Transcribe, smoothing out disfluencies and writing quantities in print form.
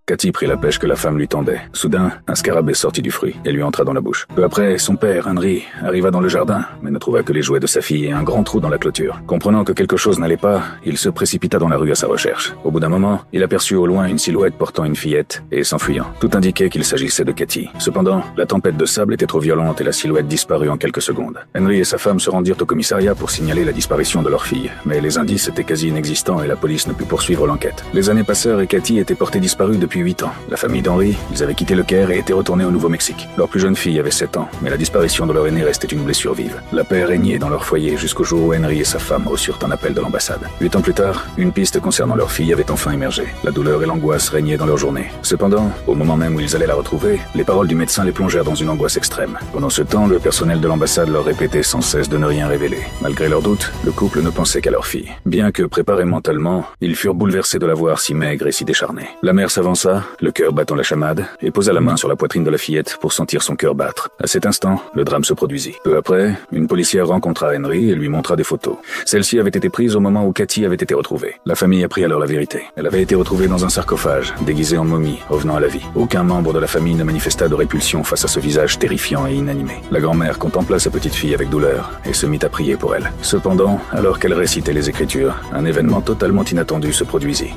Cathy prit la pêche que la femme lui tendait. Soudain, un scarabée sortit du fruit et lui entra dans la bouche. Peu après, son père, Henry, arriva dans le jardin, mais ne trouva que les jouets de sa fille et un grand trou dans la clôture. Comprenant que quelque chose n'allait pas, il se précipita dans la rue à sa recherche. Au bout d'un moment, il aperçut au loin une silhouette portant une fillette et s'enfuyant. Tout indiquait qu'il s'agissait de Cathy. Cependant, la tempête de sable était trop violente et la silhouette disparut en quelques secondes. Henry et sa femme se rendirent au commissariat pour signaler la disparition de leur fille, mais les indices étaient quasi inexistants et la police ne put poursuivre l'enquête. Les années passèrent et Cathy était portée disparue depuis 8 ans. La famille d'Henry, ils avaient quitté le Caire et étaient retournés au Nouveau-Mexique. Leur plus jeune fille avait 7 ans, mais la disparition de leur aîné restait une blessure vive. La paix régnait dans leur foyer jusqu'au jour où Henry et sa femme reçurent un appel de l'ambassade. 8 ans plus tard, une piste concernant leur fille avait enfin émergé. La douleur et l'angoisse régnaient dans leur journée. Cependant, au moment même où ils allaient la retrouver, les paroles du médecin les plongèrent dans une angoisse extrême. Pendant ce temps, le personnel de l'ambassade leur répétait sans cesse de ne rien révéler. Malgré leurs doutes, le couple ne pensait qu'à leur fille. Bien que préparés mentalement, ils furent bouleversés de la voir si maigre et si décharnée. La mère s'avança, le cœur battant la chamade, et posa la main sur la poitrine de la fillette pour sentir son cœur battre. À cet instant, le drame se produisit. Peu après, une policière rencontra Henry et lui montra des photos. Celles-ci avaient été prises au moment où Cathy avait été retrouvée. La famille apprit alors la vérité. Elle avait été retrouvée dans un sarcophage, déguisée en momie, revenant à la vie. Aucun membre de la famille ne manifesta de répulsion face à ce visage terrifiant et inanimé. La grand-mère contempla sa petite fille avec douleur et se mit à prier pour elle. Cependant, alors qu'elle récitait les Écritures, un événement totalement inattendu se produisit.